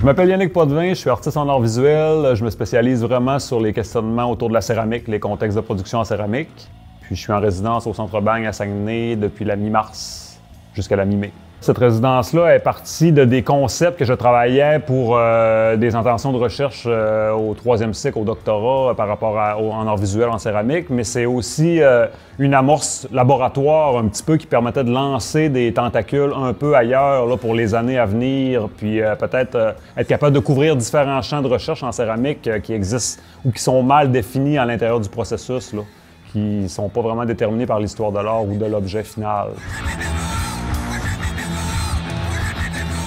Je m'appelle Yannick Potvin, je suis artiste en art visuel. Je me spécialise vraiment sur les questionnements autour de la céramique, les contextes de production en céramique. Puis je suis en résidence au Centre Bagne à Saguenay depuis la mi-mars jusqu'à la mi-mai. Cette résidence-là est partie de des concepts que je travaillais pour des intentions de recherche au troisième cycle, au doctorat, par rapport en art visuel en céramique, mais c'est aussi une amorce laboratoire un petit peu qui permettait de lancer des tentacules un peu ailleurs là, pour les années à venir, puis peut-être être capable de couvrir différents champs de recherche en céramique qui existent ou qui sont mal définis à l'intérieur du processus, là, qui ne sont pas vraiment déterminés par l'histoire de l'art ou de l'objet final.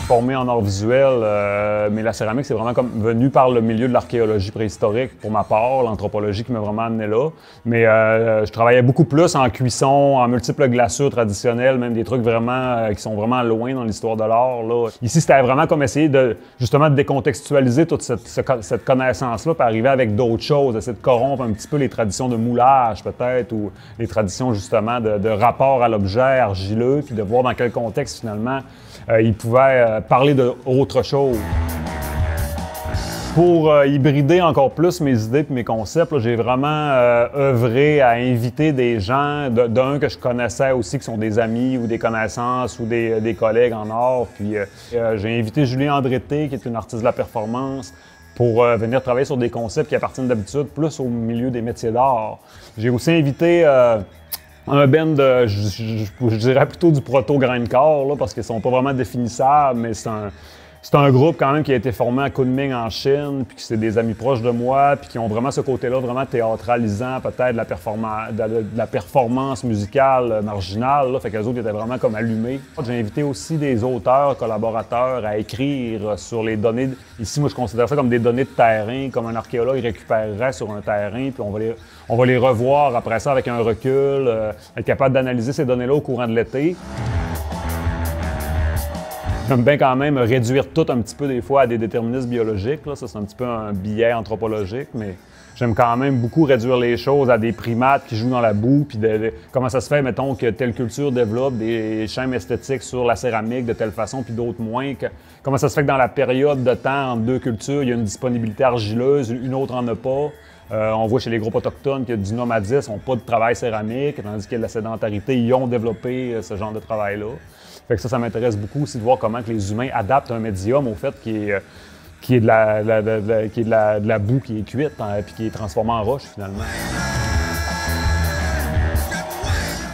Formé en art visuel, mais la céramique, c'est vraiment comme venu par le milieu de l'archéologie préhistorique pour ma part, l'anthropologie qui m'a vraiment amené là. Mais je travaillais beaucoup plus en cuisson, en multiples glaçures traditionnelles, même des trucs vraiment qui sont vraiment loin dans l'histoire de l'art. Ici, c'était vraiment comme essayer de justement de décontextualiser toute cette connaissance-là, puis arriver avec d'autres choses, essayer de corrompre un petit peu les traditions de moulage peut-être, ou les traditions justement de rapport à l'objet argileux, puis de voir dans quel contexte finalement il pouvait parler d'autre chose. Pour hybrider encore plus mes idées et mes concepts, j'ai vraiment œuvré à inviter des gens, d'un que je connaissais aussi, qui sont des amis ou des connaissances ou des collègues en art. Puis j'ai invité Julie Andreté, qui est une artiste de la performance, pour venir travailler sur des concepts qui appartiennent d'habitude plus au milieu des métiers d'art. J'ai aussi invité un band, je dirais plutôt du proto-grindcore, là, parce qu'ils sont pas vraiment définissables, mais c'est un groupe quand même qui a été formé à Kunming en Chine, puis que c'est des amis proches de moi, puis qui ont vraiment ce côté-là vraiment théâtralisant, peut-être de la performance musicale marginale, là, fait qu'eux autres étaient vraiment comme allumés. J'ai invité aussi des auteurs, collaborateurs à écrire sur les données. Ici, moi, je considère ça comme des données de terrain, comme un archéologue récupérerait sur un terrain, puis on va les revoir après ça avec un recul, être capable d'analyser ces données-là au courant de l'été. J'aime bien quand même réduire tout un petit peu des fois à des déterminismes biologiques. Là. Ça, c'est un petit peu un biais anthropologique, mais j'aime quand même beaucoup réduire les choses à des primates qui jouent dans la boue, puis comment ça se fait, mettons, que telle culture développe des schèmes esthétiques sur la céramique de telle façon, puis d'autres moins. Comment ça se fait que dans la période de temps entre deux cultures, il y a une disponibilité argileuse, une autre en a pas. On voit chez les groupes autochtones que du nomadisme, ils n'ont pas de travail céramique, tandis qu'il y a de la sédentarité, ils ont développé ce genre de travail-là. Fait que ça m'intéresse beaucoup aussi de voir comment que les humains adaptent un médium au fait qui est de la boue qui est cuite puis qui est transformée en roche finalement.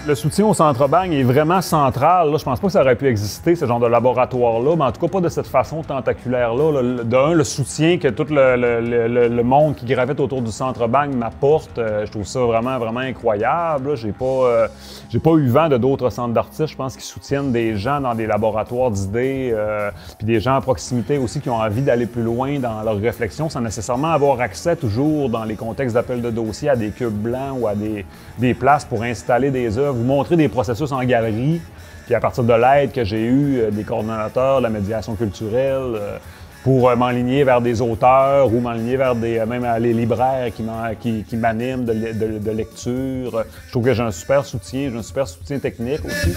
Le soutien au Centre Bagne est vraiment central. Là. Je pense pas que ça aurait pu exister, ce genre de laboratoire-là, mais en tout cas pas de cette façon tentaculaire-là. Le soutien que tout le monde qui gravite autour du Centre Bagne m'apporte, je trouve ça vraiment, vraiment incroyable. J'ai pas eu vent de d'autres centres d'artistes, je pense, qui soutiennent des gens dans des laboratoires d'idées, puis des gens à proximité aussi qui ont envie d'aller plus loin dans leur réflexion, sans nécessairement avoir accès toujours dans les contextes d'appel de dossier à des cubes blancs ou à des places pour installer des œuvres, vous montrer des processus en galerie, puis à partir de l'aide que j'ai eue des coordonnateurs de la médiation culturelle, pour m'enligner vers des auteurs ou m'enligner vers même les libraires qui m'animent de lecture. Je trouve que j'ai un super soutien technique aussi.